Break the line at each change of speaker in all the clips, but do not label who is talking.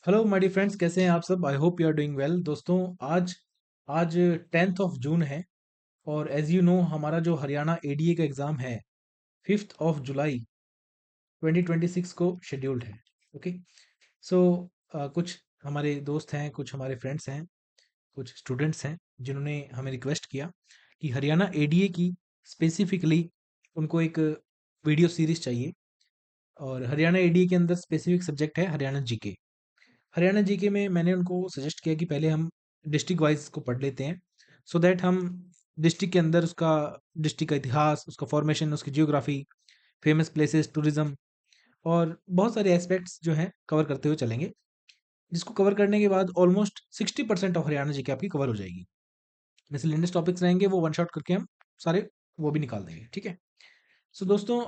Hello my dear friends, कैसे हैं आप सब। I hope you are doing well. दोस्तों, आज आज 10th ऑफ जून है और एज यू नो हमारा जो हरियाणा एडीए का एग्ज़ाम है 5th ऑफ जुलाई 2026 को शेड्यूल्ड है। ओके। सो कुछ हमारे दोस्त हैं, कुछ हमारे फ्रेंड्स हैं, कुछ स्टूडेंट्स हैं जिन्होंने हमें रिक्वेस्ट किया कि हरियाणा एडीए की स्पेसिफिकली उनको एक वीडियो सीरीज चाहिए। और हरियाणा एडीए के अंदर स्पेसिफिक सब्जेक्ट है हरियाणा जीके। हरियाणा जीके में मैंने उनको सजेस्ट किया कि पहले हम डिस्ट्रिक्ट वाइज को पढ़ लेते हैं, सो दैट हम डिस्ट्रिक्ट के अंदर उसका डिस्ट्रिक्ट का इतिहास, उसका फॉर्मेशन, उसकी जियोग्राफी, फेमस प्लेसेस, टूरिज्म और बहुत सारे एस्पेक्ट्स जो हैं कवर करते हुए चलेंगे, जिसको कवर करने के बाद ऑलमोस्ट 60% ऑफ हरियाणा जीके आपकी कवर हो जाएगी। मिसलेनियस टॉपिक्स रहेंगे, वो वन शॉट करके हम सारे वो भी निकाल देंगे। ठीक है। सो दोस्तों,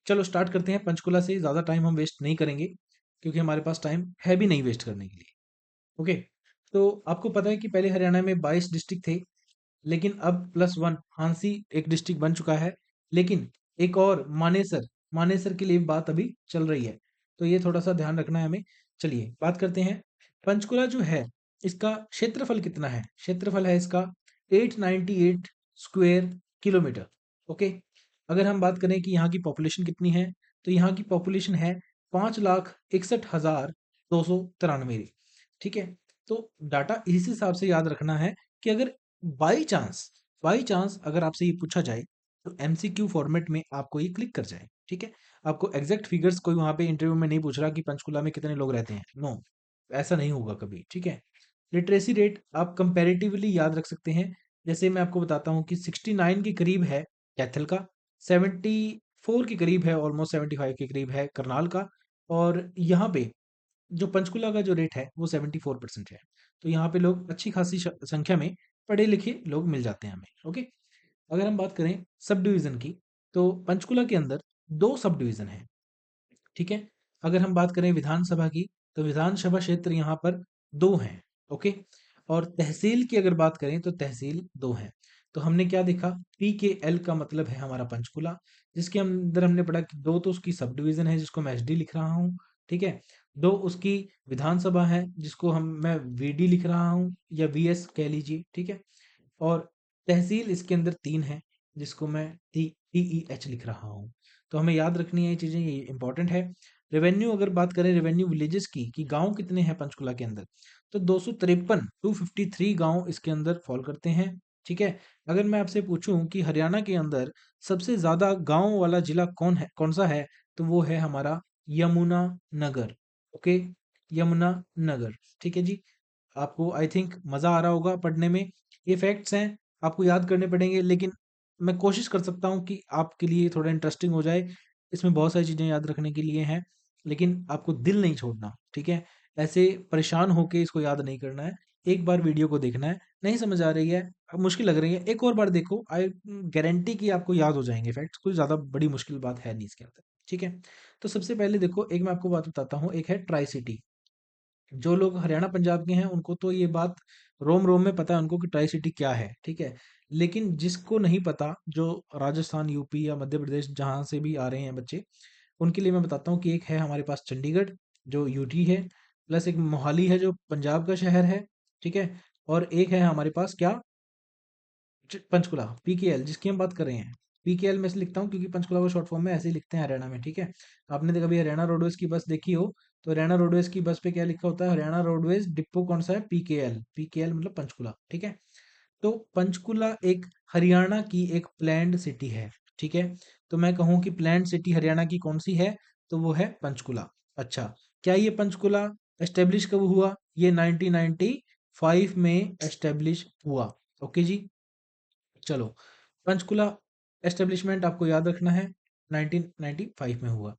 चलो स्टार्ट करते हैं। पंचकुला से ज़्यादा टाइम हम वेस्ट नहीं करेंगे क्योंकि हमारे पास टाइम है भी नहीं वेस्ट करने के लिए। ओके। तो आपको पता है कि पहले हरियाणा में 22 डिस्ट्रिक्ट थे, लेकिन अब +1 हांसी एक डिस्ट्रिक्ट बन चुका है। लेकिन एक और मानेसर, मानेसर के लिए बात अभी चल रही है, तो ये थोड़ा सा ध्यान रखना है हमें। चलिए बात करते हैं। पंचकुला जो है, इसका क्षेत्रफल कितना है? क्षेत्रफल है इसका 898 स्क्वायर किलोमीटर। ओके। अगर हम बात करें कि यहाँ की पॉपुलेशन कितनी है, तो यहाँ की पॉपुलेशन है 5,61,293। ठीक है। तो डाटा इस हिसाब से याद रखना है कि अगर बाई चांस अगर आपसे ये पूछा जाए तो एमसीक्यू फॉर्मेट में आपको ये क्लिक कर जाए। ठीक है। आपको एग्जैक्ट फिगर्स कोई वहां पे इंटरव्यू में नहीं पूछ रहा कि पंचकुला में कितने लोग रहते हैं। नो, ऐसा नहीं होगा कभी। ठीक है। लिटरेसी रेट आप कंपैरेटिवली याद रख सकते हैं। जैसे मैं आपको बताता हूँ कि 69 के करीब है कैथल का, 74 के करीब है, ऑलमोस्ट 75 के करीब है करनाल का, और यहाँ पे जो पंचकुला का जो रेट है वो 74% है। तो यहाँ पे लोग अच्छी खासी संख्या में पढ़े लिखे लोग मिल जाते हैं हमें। ओके। अगर हम बात करें सब डिवीजन की, तो पंचकुला के अंदर 2 सब डिवीजन है। ठीक है। अगर हम बात करें विधानसभा की, तो विधानसभा क्षेत्र यहाँ पर 2 हैं। ओके। और तहसील की अगर बात करें तो तहसील 2 हैं। तो हमने क्या देखा, PKL का मतलब है हमारा पंचकुला, जिसके अंदर हमने पढ़ा कि 2 तो उसकी सब डिवीजन है जिसको मैं HD लिख रहा हूँ। ठीक है। 2 उसकी विधानसभा है जिसको मैं VD लिख रहा हूँ या VS कह लीजिए। ठीक है। और तहसील इसके अंदर 3 है जिसको मैं TEH लिख रहा हूँ। तो हमें याद रखनी है ये चीज़ें, ये इंपॉर्टेंट है। रेवेन्यू अगर बात करें रेवेन्यू विलेजेस की कि गांव कितने हैं पंचकुला के अंदर, तो 253 गांव इसके अंदर फॉल करते हैं। ठीक है। अगर मैं आपसे पूछूं कि हरियाणा के अंदर सबसे ज्यादा गांव वाला जिला कौन है, कौन सा है, तो वो है हमारा यमुना नगर। ओके। यमुना नगर। ठीक है जी। आपको आई थिंक मजा आ रहा होगा पढ़ने में। ये फैक्ट्स हैं, आपको याद करने पड़ेंगे, लेकिन मैं कोशिश कर सकता हूँ कि आपके लिए थोड़ा इंटरेस्टिंग हो जाए। इसमें बहुत सारी चीज़ें याद रखने के लिए हैं, लेकिन आपको दिल नहीं छोड़ना। ठीक है। ऐसे परेशान होके इसको याद नहीं करना है। एक बार वीडियो को देखना है, नहीं समझ आ रही है, अब मुश्किल लग रही है, एक और बार देखो, आई गारंटी कि आपको याद हो जाएंगे फैक्ट्स। कोई ज़्यादा बड़ी मुश्किल बात है नहीं इसके अंदर। ठीक है। तो सबसे पहले देखो, एक मैं आपको बात बताता हूँ, एक है ट्राई सिटी। जो लोग हरियाणा पंजाब के हैं उनको तो ये बात रोम रोम में पता है उनको कि ट्राई सिटी क्या है। ठीक है। लेकिन जिसको नहीं पता, जो राजस्थान, यूपी या मध्य प्रदेश जहाँ से भी आ रहे हैं बच्चे, उनके लिए मैं बताता हूँ कि एक है हमारे पास चंडीगढ़ जो यूटी है, प्लस एक मोहाली है जो पंजाब का शहर है। ठीक है। और एक है हमारे पास क्या, पंचकुला, PKL जिसकी हम बात कर रहे हैं। PKL में से लिखता हूँ क्योंकि पंचकुला को शॉर्ट फॉर्म में ऐसे ही लिखते हैं हरियाणा में। ठीक है। आपने तो कभी हरियाणा रोडवेज की बस देखी हो, तो हरियाणा रोडवेज की बस पे क्या लिखा होता है, हरियाणा रोडवेज डिपो कौन सा है, PKL। PKL मतलब पंचकुला। ठीक है। तो पंचकुला एक हरियाणा की एक प्लैन्ड सिटी है। ठीक है। तो मैं कहूँ कि प्लैन्ड सिटी हरियाणा की कौन सी है, तो वो है पंचकुला। अच्छा, क्या ये पंचकुला एस्टेब्लिश कब हुआ? ये 1995 में एस्टेब्लिश हुआ। ओके जी। चलो, पंचकुला एस्टेब्लिशमेंट आपको याद रखना है, 1995 में हुआ।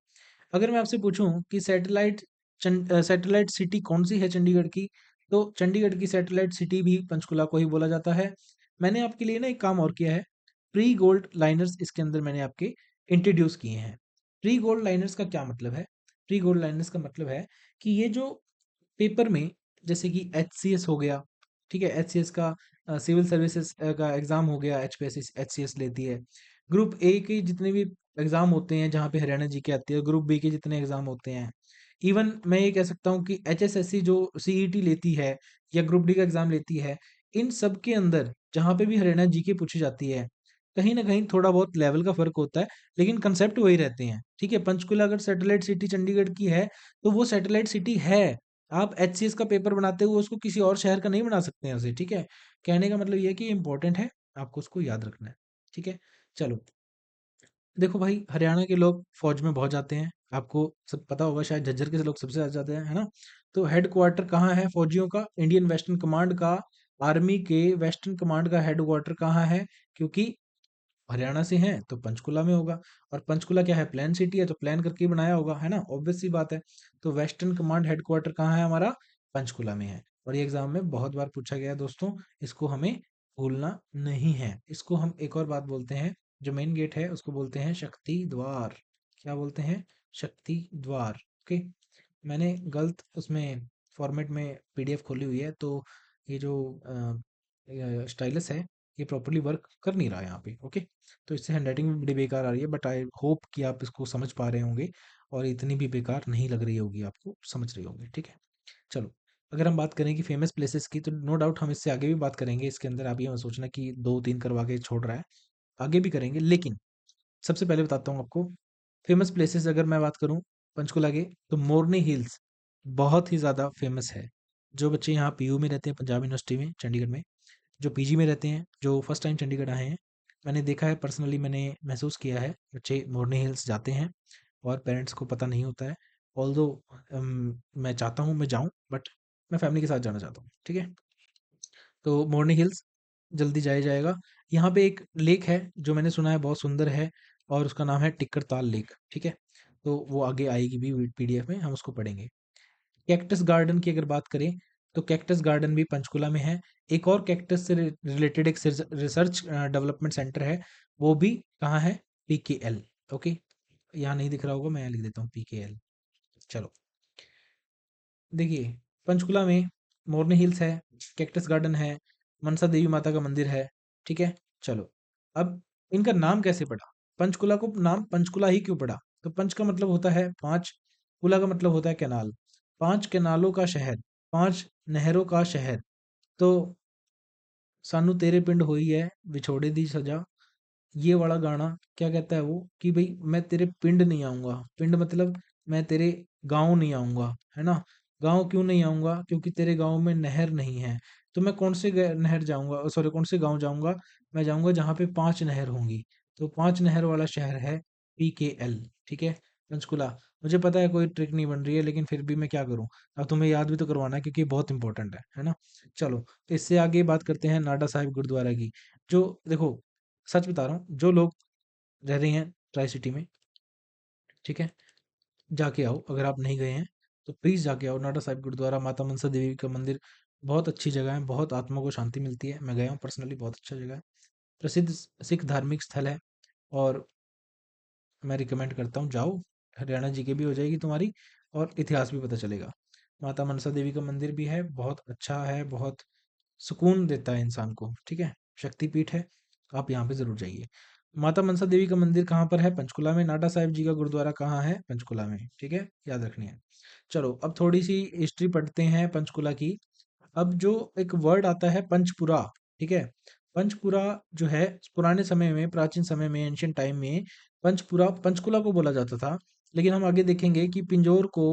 अगर मैं आपसे पूछूं कि सैटेलाइट सिटी कौन सी है चंडीगढ़ की, तो चंडीगढ़ की सैटेलाइट सिटी भी पंचकुला को ही बोला जाता है। मैंने आपके लिए ना एक काम और किया है, प्री गोल्ड लाइनर्स इसके अंदर मैंने आपके इंट्रोड्यूस किए हैं। प्री गोल्ड लाइनर्स का क्या मतलब है? प्री गोल्ड लाइनर्स का मतलब है कि ये जो पेपर में, जैसे कि HCS हो गया, ठीक है, HCS का सिविल सर्विसेज का एग्जाम हो गया, HPS HCS लेती है। ग्रुप A के जितने भी एग्जाम होते हैं जहाँ पे हरियाणा जी के आती है, ग्रुप बी के जितने एग्जाम होते हैं, इवन मैं ये कह सकता हूँ कि एचएसएससी जो सीईटी लेती है या ग्रुप डी का एग्जाम लेती है, इन सब के अंदर जहाँ पे भी हरियाणा जी के पूछी जाती है, कहीं ना कहीं थोड़ा बहुत लेवल का फर्क होता है, लेकिन कंसेप्ट वही रहते हैं। ठीक है, पंचकुला अगर सैटेलाइट सिटी चंडीगढ़ की है तो वो सैटेलाइट सिटी है। आप एचसीएस का पेपर बनाते हुए उसको किसी और शहर का नहीं बना सकते हैं उसे। ठीक है, कहने का मतलब ये है कि इंपॉर्टेंट है, आपको उसको याद रखना है। ठीक है, चलो। देखो भाई, हरियाणा के लोग फौज में बहुत जाते हैं, आपको सब पता होगा, शायद झज्जर के लोग सबसे ज्यादा जाते हैं, है ना। तो हेड क्वार्टर कहाँ है फौजियों का, इंडियन वेस्टर्न कमांड का, आर्मी के वेस्टर्न कमांड का हेड क्वार्टर कहाँ है, क्योंकि हरियाणा से हैं तो पंचकुला में होगा। और पंचकुला क्या है, प्लान सिटी है, तो प्लान करके ही बनाया होगा, है ना, ऑब्वियस सी बात है। तो वेस्टर्न कमांड हेडक्वार्टर कहाँ है हमारा, पंचकुला में है। और ये एग्जाम में बहुत बार पूछा गया है दोस्तों, इसको हमें भूलना नहीं है। इसको हम एक और बात बोलते हैं, जो मेन गेट है उसको बोलते हैं शक्ति द्वार। क्या बोलते हैं, शक्ति द्वार। ओके, मैंने गलत उसमें फॉर्मेट में पीडीएफ खोली हुई है, तो ये जो स्टाइलस है ये प्रॉपर्ली वर्क कर नहीं रहा है यहाँ पे। ओके, तो इससे हैंडराइटिंग भी बड़ी बेकार आ रही है, बट आई होप कि आप इसको समझ पा रहे होंगे और इतनी भी बेकार नहीं लग रही होगी, आपको समझ रही होंगे। ठीक है, चलो। अगर हम बात करें कि फेमस प्लेसेस की, तो नो डाउट हम इससे आगे भी बात करेंगे। इसके अंदर आप ये मत सोचना कि दो तीन करवा के छोड़ रहा है, आगे भी करेंगे। लेकिन सबसे पहले बताता हूँ आपको फेमस प्लेसेस। अगर मैं बात करूँ पंचकुला के, तो मोरनी हिल्स बहुत ही ज़्यादा फेमस है। जो बच्चे यहाँ पीयू में रहते हैं, पंजाब यूनिवर्सिटी में चंडीगढ़ में, जो पीजी में रहते हैं, जो फर्स्ट टाइम चंडीगढ़ आए हैं, मैंने देखा है, पर्सनली मैंने महसूस किया है, बच्चे मोरनी हिल्स जाते हैं और पेरेंट्स को पता नहीं होता है। ऑल्दो मैं चाहता हूँ मैं जाऊँ, बट मैं फैमिली के साथ जाना चाहता हूँ। ठीक है, तो मोरनी हिल्स जल्दी जाया जाएगा। यहाँ पे एक लेक है जो मैंने सुना है बहुत सुंदर है, और उसका नाम है टिक्कर ताल लेक। ठीक है, तो वो आगे आएगी भी पीडीएफ में, हम उसको पढ़ेंगे। कैक्टस गार्डन की अगर बात करें, तो कैक्टस गार्डन भी पंचकुला में है। एक और कैक्टस से रिलेटेड एक रिसर्च डेवलपमेंट सेंटर है, वो भी कहाँ है, पीकेएल। ओके, यहाँ नहीं दिख रहा होगा, मैं यहाँ लिख देता हूँ पीकेएल। चलो, देखिए, पंचकुला में मोरनी हिल्स है, कैक्टस गार्डन है, मनसा देवी माता का मंदिर है। ठीक है, चलो। अब इनका नाम कैसे पड़ा, पंचकुला को नाम पंचकुला ही क्यों पड़ा, तो पंच का मतलब होता है पांच, कुला का मतलब होता है कैनाल, पांच कैनालों का शहर, पांच नहरों का शहर। तो सानू तेरे पिंड हुई है विछोड़े दी सजा, ये वाला गाना क्या कहता है वो, कि भाई मैं तेरे पिंड नहीं आऊंगा, पिंड मतलब मैं तेरे गांव नहीं आऊंगा, है ना। गांव क्यों नहीं आऊंगा, क्योंकि तेरे गांव में नहर नहीं है। तो मैं कौन से नहर जाऊंगा, सॉरी कौन से गांव जाऊंगा, मैं जाऊंगा जहाँ पे पांच नहर होंगी। तो पांच नहर वाला शहर है पीकेएल। ठीक है, पंचकुला। मुझे पता है कोई ट्रिक नहीं बन रही है, लेकिन फिर भी मैं क्या करूं, अब तुम्हें याद भी तो करवाना है, क्योंकि ये बहुत इंपॉर्टेंट है ना। चलो, तो इससे आगे बात करते हैं नाडा साहिब गुरुद्वारा की। जो देखो, सच बता रहा हूँ, जो लोग रह रहे हैं ट्राई सिटी में, ठीक है, जाके आओ। अगर आप नहीं गए हैं तो प्लीज़ जाके आओ। नाडा साहिब गुरुद्वारा, माता मनसा देवी का मंदिर, बहुत अच्छी जगह है, बहुत आत्मा को शांति मिलती है। मैं गया हूँ पर्सनली, बहुत अच्छा जगह है, प्रसिद्ध सिख धार्मिक स्थल है। और मैं रिकमेंड करता हूँ, जाओ। हरियाणा जी के भी हो जाएगी तुम्हारी, और इतिहास भी पता चलेगा। माता मनसा देवी का मंदिर भी है, बहुत अच्छा है, बहुत सुकून देता है इंसान को। ठीक है, शक्तिपीठ है, आप यहाँ पे जरूर जाइए। माता मनसा देवी का मंदिर कहाँ पर है, पंचकुला में। नाडा साहिब जी का गुरुद्वारा कहाँ है, पंचकुला में। ठीक है, याद रखनी है। चलो, अब थोड़ी सी हिस्ट्री पढ़ते हैं पंचकुला की। अब जो एक वर्ड आता है पंचपुरा, ठीक है, पंचपुरा जो है, पुराने समय में, प्राचीन समय में, एंशियंट टाइम में पंचपुरा पंचकुला को बोला जाता था। लेकिन हम आगे देखेंगे कि पिंजौर को,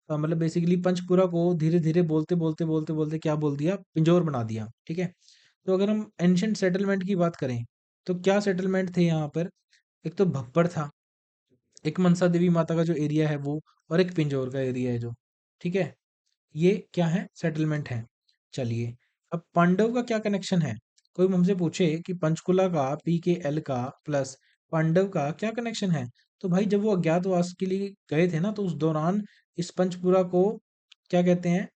मतलब बेसिकली पंचपुरा को धीरे धीरे बोलते बोलते बोलते बोलते क्या बोल दिया, पिंजौर बना दिया। ठीक है, तो अगर हम एंशियंट सेटलमेंट की बात करें, तो क्या सेटलमेंट थे यहाँ पर, एक तो भप्पर था, एक मनसा देवी माता का जो एरिया है वो, और एक पिंजौर का एरिया है जो। ठीक है, ये क्या है, सेटलमेंट है। चलिए, अब पांडव का क्या कनेक्शन है, कोई हमसे पूछे कि पंचकुला का, पीकेएल का प्लस पांडव का क्या कनेक्शन है, तो भाई जब वो अज्ञातवास के लिए गए थे ना, तो उस दौरान इस पंचपुरा को क्या कहते हैं,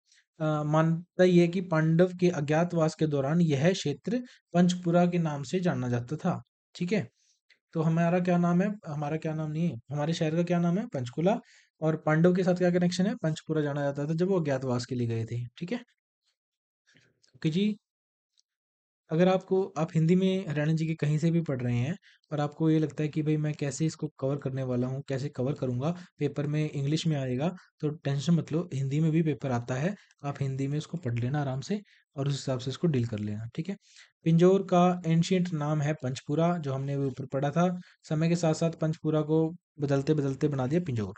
मानता ये कि पांडव के अज्ञातवास के दौरान यह क्षेत्र पंचपुरा के नाम से जाना जाता था। ठीक है, तो हमारा क्या नाम है, हमारा क्या नाम नहीं है, हमारे शहर का क्या नाम है, पंचकुला। और पांडव के साथ क्या कनेक्शन है, पंचपुरा जाना जाता था जब वो अज्ञातवास के लिए गए थे। ठीक है, ओके जी। अगर आपको आप हिंदी में हरियाणा जी के कहीं से भी पढ़ रहे हैं और आपको ये लगता है कि भाई मैं कैसे इसको कवर करने वाला हूँ, कैसे कवर करूँगा, पेपर में इंग्लिश में आएगा, तो टेंशन मत लो, हिंदी में भी पेपर आता है। आप हिंदी में उसको पढ़ लेना आराम से और उस हिसाब से इसको डील कर लेना, ठीक है। पिंजौर का एंशियंट नाम है पंचपुरा, जो हमने अभी ऊपर पढ़ा था। समय के साथ साथ पंचपुरा को बदलते बदलते बना दिया पिंजौर।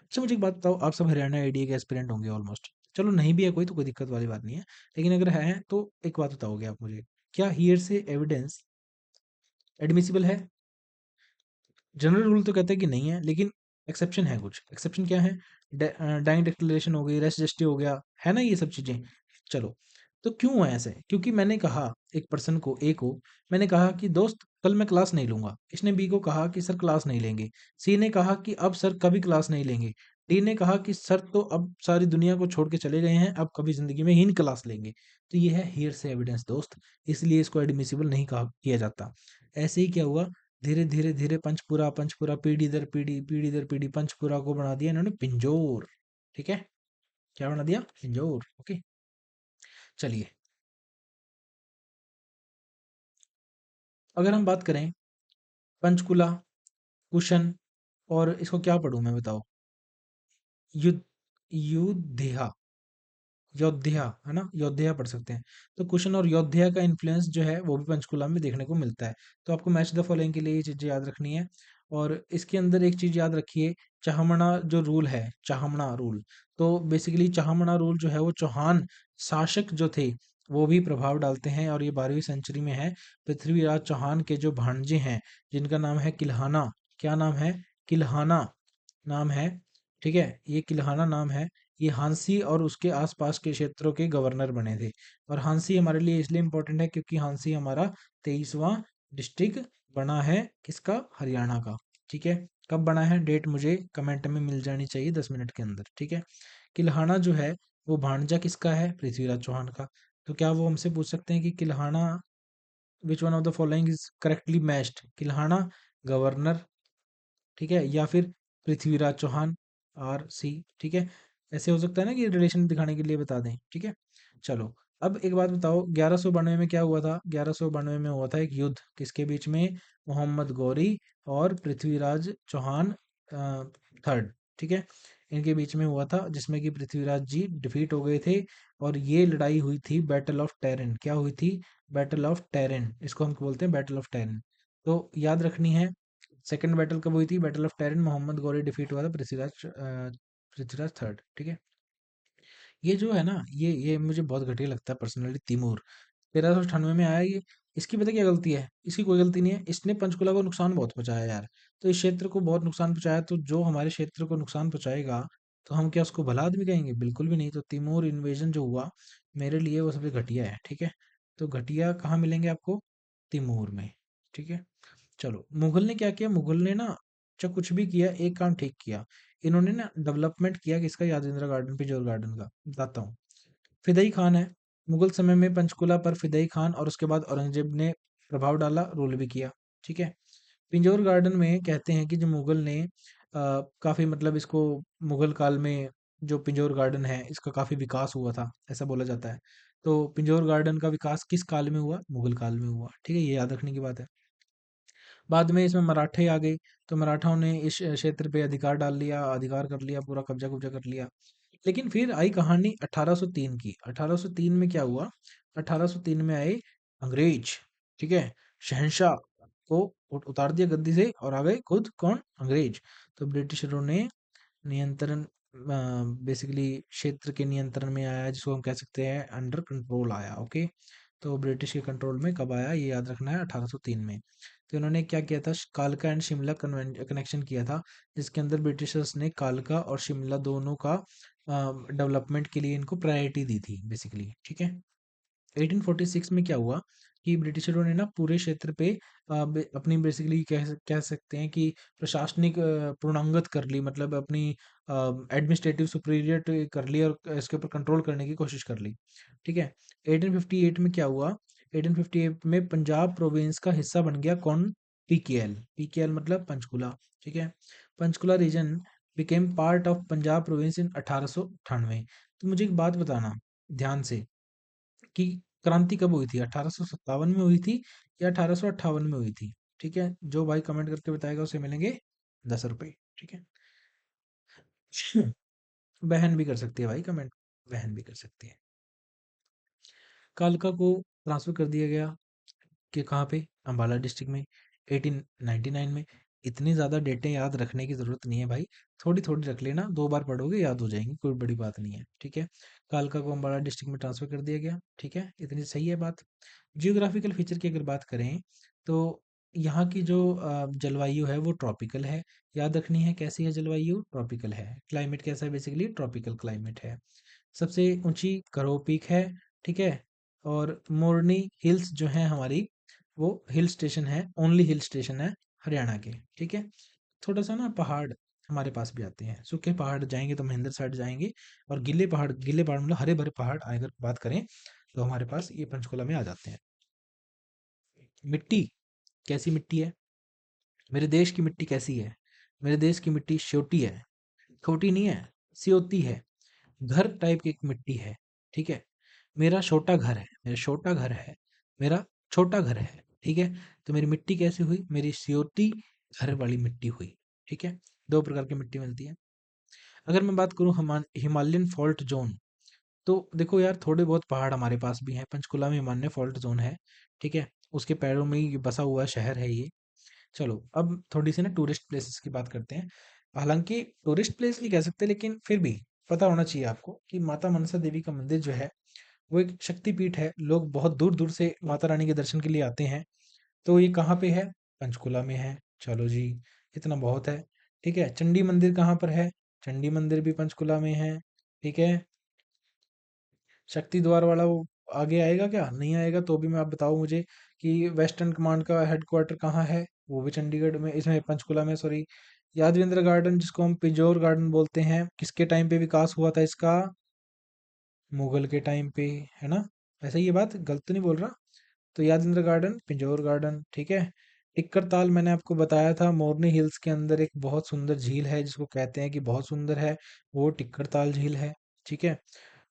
अच्छा मुझे एक बात बताओ, आप सब हरियाणा आईडीए के एस्पिरेंट होंगे ऑलमोस्ट। चलो नहीं भी है कोई तो कोई दिक्कत वाली बात नहीं है, लेकिन अगर है तो एक बात बताओगे आप मुझे, क्या हियर से एविडेंस एडमिसिबल है? जनरल रूल तो कहता है कि नहीं है, लेकिन एक्सेप्शन है कुछ। एक्सेप्शन क्या है? डाइंग डिक्लेरेशन हो गई, रेस्ट जस्टिस हो गया, है ना ये सब चीजें। चलो, तो क्यों हुआ ऐसे? क्योंकि मैंने कहा एक पर्सन को, ए को, मैंने कहा कि दोस्त कल मैं क्लास नहीं लूंगा। इसने बी को कहा कि सर क्लास नहीं लेंगे। सी ने कहा कि अब सर कभी क्लास नहीं लेंगे। डी ने कहा कि सर तो अब सारी दुनिया को छोड़ के चले गए हैं, अब कभी जिंदगी में ही नहीं क्लास लेंगे। तो ये है हियर से एविडेंस दोस्त, इसलिए इसको एडमिसिबल नहीं कहा किया जाता। ऐसे ही क्या हुआ, धीरे धीरे धीरे पंचपुरा पंचपुरा पीढ़ी दर पीढ़ी पंचपुरा को बना दिया इन्होंने पिंजौर। ठीक है, क्या बना दिया? पिंजौर। ओके, चलिए अगर हम बात करें पंचकुला, कुशन, और इसको क्या पढ़ूं मैं बताओ? युद्ध, युद्धया, योद्धा, है ना, योद्धा पढ़ सकते हैं। तो कुशन और योद्धा का इन्फ्लुएंस जो है वो भी पंचकुला में देखने को मिलता है। तो आपको मैच द फॉलोइंग के लिए ये चीजें याद रखनी है। और इसके अंदर एक चीज याद रखिए, चाहमणा जो रूल है, चाहमणा रूल, तो बेसिकली चाहमणा रूल जो है वो चौहान शासक जो थे वो भी प्रभाव डालते हैं, और ये 12वीं सेंचुरी में है। पृथ्वीराज चौहान के जो भांजे हैं, जिनका नाम है किल्हाना, क्या नाम है? किल्हाना नाम है, ठीक है, ये किल्हाना नाम है। ये हांसी और उसके आसपास के क्षेत्रों के गवर्नर बने थे। और हांसी हमारे लिए इसलिए इम्पोर्टेंट है क्योंकि हांसी हमारा 23वां डिस्ट्रिक्ट बना है, किसका? हरियाणा का। ठीक है, कब बना है डेट मुझे कमेंट में मिल जानी चाहिए 10 मिनट के अंदर, ठीक है। किल्हाना जो है वो भांजा किसका है? पृथ्वीराज चौहान का। तो क्या वो हमसे पूछ सकते हैं कि Kalhana, which one of the following is correctly matched? Kalhana governor, ठीक है, या फिर पृथ्वीराज चौहान, आर सी, ठीक है। ऐसे हो सकता है ना कि रिलेशन दिखाने के लिए बता दें, ठीक है। चलो, अब एक बात बताओ, 1192 में क्या हुआ था? 1192 में हुआ था एक युद्ध, किसके बीच में? मोहम्मद गौरी और पृथ्वीराज चौहान थर्ड, ठीक है, इनके बीच में हुआ था, जिसमें कि पृथ्वीराज जी डिफीट हो गए थे। और ये लड़ाई हुई थी बैटल ऑफ टेरन। क्या हुई थी? बैटल ऑफ टेरन, इसको हम बोलते हैं बैटल ऑफ टेरन। तो याद रखनी है। सेकंड बैटल कब हुई थी? Battle of Tarain, Mohammad Ghori defeat हुआ था, पृथ्वीराज थर्ड, ठीक है। ये जो है ना, ये मुझे बहुत घटिया लगता है पर्सनली। तिमूर 1398 में आया ये। इसकी पता क्या गलती है? इसकी कोई गलती नहीं है, इसने पंचकुला को नुकसान बहुत पहुंचाया यार। तो इस क्षेत्र को बहुत नुकसान पहुंचाया, तो जो हमारे क्षेत्र को नुकसान पहुंचाएगा तो हम क्या उसको भला आदमी कहेंगे? बिल्कुल भी नहीं। तो तिमूर इन्वेजन जो हुआ, मेरे लिए वो सबसे घटिया है, ठीक है। तो घटिया कहाँ मिलेंगे आपको? तिमूर में, ठीक है। चलो, मुगल ने क्या किया? मुगल ने ना, चाहे कुछ भी किया, एक काम ठीक किया। इन्होंने ना डेवलपमेंट किया किसका? यादेंद्र गार्डन, पिजोर गार्डन का। बताता हूँ। फिदई खान है, मुगल समय में पंचकुला पर फिदई खान और उसके बाद औरंगजेब ने प्रभाव डाला, रूल भी किया, ठीक है। पिंजौर गार्डन में कहते हैं कि जो मुगल ने काफी मतलब इसको, मुगल काल में जो पिंजौर गार्डन है इसका काफी विकास हुआ था, ऐसा बोला जाता है। तो पिंजौर गार्डन का विकास किस काल में हुआ? मुगल काल में हुआ, ठीक है, ये याद रखने की बात है। बाद में इसमें मराठे आ गए, तो मराठाओं ने इस क्षेत्र पे अधिकार डाल लिया, अधिकार कर लिया, पूरा कब्जा कुब्जा कर लिया। लेकिन फिर आई कहानी 1803 की। 1803 में क्या हुआ? 1803 में आए अंग्रेज, ठीक है, शहंशाह को उतार दिया गद्दी से, और आ गए खुद कौन? अंग्रेज। तो ब्रिटिशरों ने नियंत्रण, बेसिकली क्षेत्र के नियंत्रण में आया, जिसको हम कह सकते हैं अंडर कंट्रोल आया, ओके। तो ब्रिटिश के कंट्रोल में कब आया, ये याद रखना है, 1803 में। तो इन्होंने क्या किया था? कालका एंड शिमला कनेक्शन किया था, जिसके अंदर ब्रिटिशर्स ने कालका और शिमला दोनों का डेवलपमेंट के लिए इनको प्रायोरिटी दी थी बेसिकली, ठीक है। 1846 में क्या हुआ कि ब्रिटिशरों ने ना पूरे क्षेत्र पे अपनी बेसिकली कह सकते हैं कि प्रशासनिक पूर्णांगत कर ली, मतलब अपनी एडमिनिस्ट्रेटिव सुपीरियरिटी कर ली और इसके ऊपर कंट्रोल करने की कोशिश कर ली, ठीक है। 1858 में क्या हुआ? 1858 में पंजाब प्रोविंस का हिस्सा बन गया कौन? पीकेएल। पीकेएल मतलब पंचकुला, ठीक है। Panchkula region became part of Punjab province in 1898। तो मुझे एक बात बताना ध्यान से, कि क्रांति कब हुई थी? 1857 में हुई थी या 1858 में हुई थी? ठीक है, जो भाई कमेंट करके बताएगा उसे मिलेंगे 10 रुपए। ठीक है। बहन भी कर सकती है भाई कमेंट, बहन भी कर सकती है। कालका को ट्रांसफर कर दिया गया कि कहाँ पे, अम्बाला डिस्ट्रिक्ट में 1899 में। इतनी ज़्यादा डेटें याद रखने की ज़रूरत नहीं है भाई, थोड़ी थोड़ी रख लेना, 2 बार पढ़ोगे याद हो जाएंगी, कोई बड़ी बात नहीं है। ठीक है, कालका को अम्बाला डिस्ट्रिक्ट में ट्रांसफर कर दिया गया। ठीक है, इतनी सही है बात। जियोग्राफिकल फीचर की अगर बात करें तो यहाँ की जो जलवायु है वो ट्रॉपिकल है। याद रखनी है कैसी है जलवायु, ट्रॉपिकल है। क्लाइमेट कैसा है, बेसिकली ट्रॉपिकल क्लाइमेट है। सबसे ऊंची करो पीक है। ठीक है, और मोरनी हिल्स जो है हमारी, वो हिल स्टेशन है, ओनली हिल स्टेशन है हरियाणा के। ठीक है, थोड़ा सा ना पहाड़ हमारे पास भी आते हैं, सूखे पहाड़ जाएंगे तो महेंद्र साइड जाएंगे, और गिले पहाड़ मतलब हरे भरे पहाड़ अगर बात करें तो हमारे पास ये पंचकुला में आ जाते हैं। मिट्टी, कैसी मिट्टी है, मेरे देश की मिट्टी कैसी है? मेरे देश की मिट्टी श्योटी है, छोटी नहीं है, सियोती है। घर टाइप की एक मिट्टी है। ठीक है, मेरा छोटा घर है, मेरा छोटा घर है, मेरा छोटा घर है। ठीक है, तो मेरी मिट्टी कैसी हुई, मेरी सियोती घर वाली मिट्टी हुई। ठीक है, दो प्रकार की मिट्टी मिलती है। अगर मैं बात करूँ हिमालयन फॉल्ट जोन, तो देखो यार थोड़े बहुत पहाड़ हमारे पास भी हैं, पंचकुला में हिमालय फॉल्ट जोन है। ठीक है, उसके पैरों में ही बसा हुआ शहर है ये। चलो अब थोड़ी सी ना टूरिस्ट प्लेसेस की बात करते हैं। हालांकि टूरिस्ट प्लेस नहीं कह सकते, लेकिन फिर भी पता होना चाहिए आपको कि माता मनसा देवी का मंदिर जो है वो एक शक्तिपीठ है। लोग बहुत दूर दूर से माता रानी के दर्शन के लिए आते हैं। तो ये कहाँ पे है? पंचकुला में है। चलो जी, इतना बहुत है। ठीक है, चंडी मंदिर कहाँ पर है? चंडी मंदिर भी पंचकुला में है। ठीक है, शक्ति द्वार वाला वो आगे आएगा क्या? नहीं आएगा, तो भी मैं आप बताओ मुझे कि वेस्टर्न कमांड का हेडक्वार्टर कहाँ है? वो भी चंडीगढ़ में, इसमें पंचकुला में, सॉरी। यादवेंद्र गार्डन जिसको हम पिजोर गार्डन बोलते हैं, किसके टाइम पे विकास हुआ था इसका? मुगल के टाइम पे, है ना? ऐसा ही ये बात गलत तो नहीं बोल रहा? तो यादवेंद्र गार्डन, पिंजौर गार्डन। ठीक है, टिक्कर ताल मैंने आपको बताया था, मोरनी हिल्स के अंदर एक बहुत सुंदर झील है जिसको कहते हैं कि बहुत सुंदर है, वो टिक्कर ताल झील है। ठीक है,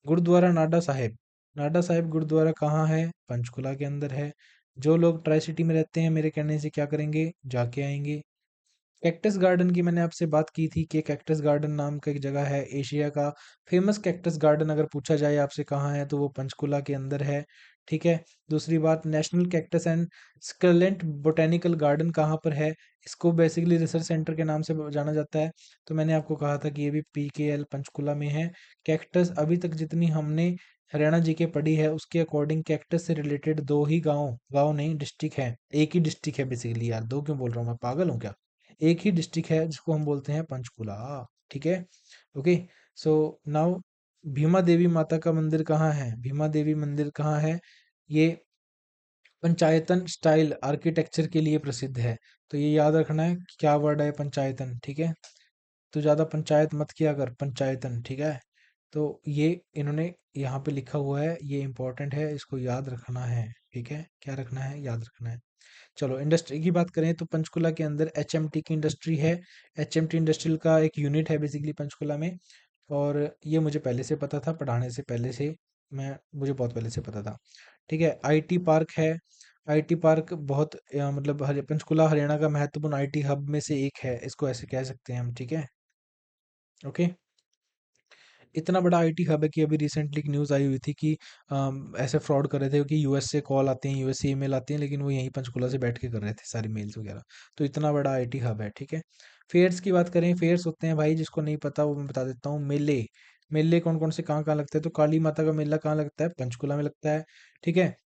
गुरुद्वारा नाडा साहिब, नाडा साहिब गुरुद्वारा कहाँ है? पंचकुला के अंदर है। जो लोग ट्राई सिटी में रहते हैं मेरे कहने से क्या करेंगे, जाके आएंगे। कैक्टस गार्डन की मैंने आपसे बात की थी कि कैक्टस गार्डन नाम का एक जगह है, एशिया का फेमस कैक्टस गार्डन अगर पूछा जाए आपसे कहाँ है तो वो पंचकुला के अंदर है। ठीक है, दूसरी बात, national cactus and succulent botanical garden कहाँ पर है? इसको बेसिकली रिसर्च सेंटर के नाम से जाना जाता है। तो मैंने आपको कहा था कि ये भी पीकेएल पंचकुला में है। कैक्टस अभी तक जितनी हमने हरियाणा जी के पढ़ी है उसके अकॉर्डिंग कैक्टस से रिलेटेड दो ही गांव, गांव नहीं डिस्ट्रिक्ट है, एक ही डिस्ट्रिक्ट है बेसिकली। यार दो क्यों बोल रहा हूँ, मैं पागल हूँ क्या? एक ही डिस्ट्रिक्ट है जिसको हम बोलते हैं पंचकुला। ठीक है, ओके। सो नाउ, भीमा देवी माता का मंदिर कहाँ है? भीमा देवी मंदिर कहाँ है? ये पंचायतन स्टाइल आर्किटेक्चर के लिए प्रसिद्ध है। तो ये याद रखना है कि क्या वर्ड है, पंचायतन। ठीक है, तो ज्यादा पंचायत मत किया कर, पंचायतन। ठीक है, तो ये इन्होंने यहाँ पे लिखा हुआ है, ये इंपॉर्टेंट है, इसको याद रखना है। ठीक है, क्या रखना है, याद रखना है। चलो इंडस्ट्री की बात करें तो पंचकुला के अंदर एचएमटी की इंडस्ट्री है। एचएमटी इंडस्ट्रियल का एक यूनिट है बेसिकली पंचकुला में। और ये मुझे पहले से पता था, पढ़ाने से पहले से, मैं मुझे बहुत पहले से पता था। ठीक है, आईटी पार्क है। आईटी पार्क बहुत मतलब पंचकुला हरियाणा का महत्वपूर्ण आईटी हब में से एक है, इसको ऐसे कह सकते हैं हम। ठीक है, ओके। इतना बड़ा आईटी हब है कि अभी रिसेंटली एक न्यूज़ आई हुई थी कि ऐसे फ्रॉड कर रहे थे कि यूएस से कॉल आते हैं, यूएस से ईमेल आती हैं, लेकिन वो यहीं पंचकुला से बैठ के कर रहे थे सारी मेल्स वगैरह। तो इतना बड़ा आईटी हब है। ठीक है, फेयर्स की बात करें, फेयर्स होते हैं भाई, जिसको नहीं पता वो मैं बता देता हूँ। मेले, मेले कौन कौन से कहाँ कहाँ लगते हैं? तो काली माता का मेला कहाँ लगता है? पंचकुला में लगता है। ठीक है।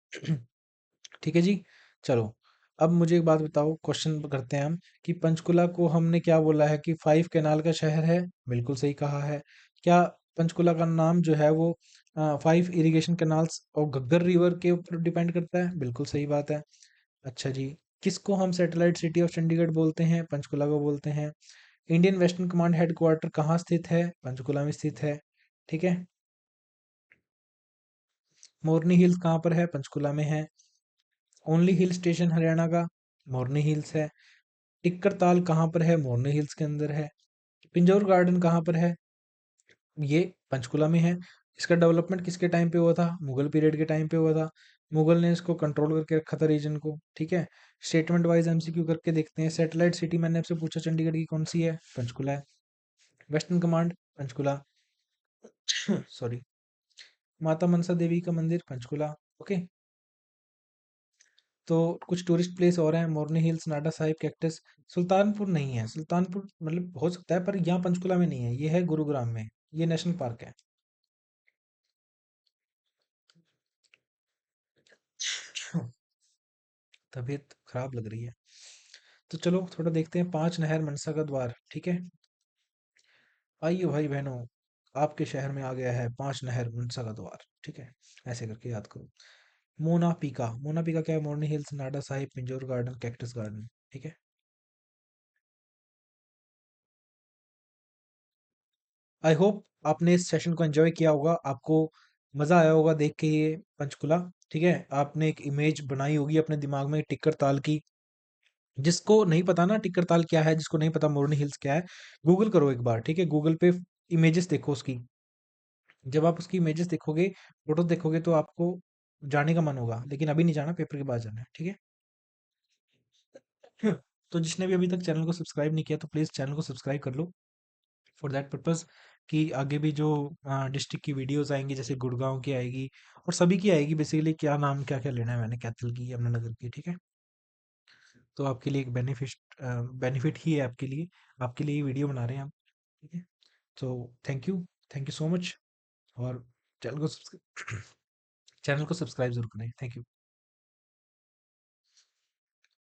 ठीक है जी, चलो अब मुझे एक बात बताओ, क्वेश्चन करते हैं हम कि पंचकुला को हमने क्या बोला है कि 5 कैनाल का शहर है? बिल्कुल सही कहा है। क्या पंचकुला का नाम जो है वो 5 इरिगेशन कैनाल्स और घग्गर रिवर के ऊपर डिपेंड करता है? बिल्कुल सही बात है। अच्छा जी, किसको हम सैटेलाइट सिटी ऑफ चंडीगढ़ बोलते हैं? पंचकुला को बोलते हैं। इंडियन वेस्टर्न कमांड हेडक्वार्टर कहाँ स्थित है? पंचकुला में स्थित है। ठीक है, मोरनी हिल्स कहाँ पर है? पंचकुला में है। ओनली हिल स्टेशन हरियाणा का मोरनी हिल्स है। टिक्कर ताल कहाँ पर है? मोरनी हिल्स के अंदर है। पिंजौर गार्डन कहाँ पर है? ये पंचकुला में है। इसका डेवलपमेंट किसके टाइम पे हुआ था? मुगल पीरियड के टाइम पे हुआ था। मुगल ने इसको कंट्रोल करके रखा था रीजन को, ठीक है। स्टेटमेंट वाइज एमसीक्यू करके देखते हैं। सैटेलाइट सिटी मैंने आपसे पूछा चंडीगढ़ की कौन सी है? पंचकुला है। Western command Panchkula. सॉरी। माता मनसा देवी का मंदिर पंचकुला। ओके। तो कुछ टूरिस्ट प्लेस और हैं, मोरनी हिल्स, नाडा साहिब, कैक्टस। सुल्तानपुर नहीं है, सुल्तानपुर मतलब हो सकता है पर यहाँ पंचकुला में नहीं है, ये है गुरुग्राम में। ये नेशनल पार्क है। तबीयत खराब लग रही है। तो चलो थोड़ा देखते हैं। पांच नहर मनसा का द्वार, ठीक है। आइए भाई बहनों, आपके शहर में आ गया है पांच नहर मनसा का द्वार, ठीक है। ऐसे करके याद करो। मोना पीका, मोना पीका क्या है? Morni hills, Nada Sahib, Pinjore garden, cactus garden, ठीक है। आई होप आपने इस सेशन को एंजॉय किया होगा, आपको मजा आया होगा देख के ये पंचकुला, ठीक है। आपने एक इमेज बनाई होगी अपने दिमाग में टिक्कर ताल की। जिसको नहीं पता ना टिक्कर ताल क्या है, जिसको नहीं पता मोरनी हिल्स क्या है, गूगल करो एक बार, ठीक है। गूगल पे इमेजेस देखो उसकी। जब आप उसकी इमेजेस देखोगे, फोटो देखोगे, तो आपको जाने का मन होगा, लेकिन अभी नहीं जाना, पेपर के बाद जाना है, ठीक है। तो जिसने भी अभी तक चैनल को सब्सक्राइब नहीं किया तो प्लीज़ चैनल को सब्सक्राइब कर लो, फॉर दैट पर्पस कि आगे भी जो डिस्ट्रिक्ट की वीडियोस आएंगी, जैसे गुड़गांव की आएगी और सभी की आएगी बेसिकली, क्या नाम क्या क्या लेना है मैंने, कैथल की, यमुनानगर की, ठीक है। तो आपके लिए एक बेनिफिट ही है आपके लिए, आपके लिए ये वीडियो बना रहे हैं हम, ठीक है। तो थैंक यू सो मच। और चैनल को सब्सक्राइब चैनल को सब्सक्राइब जरूर करें। Thank you.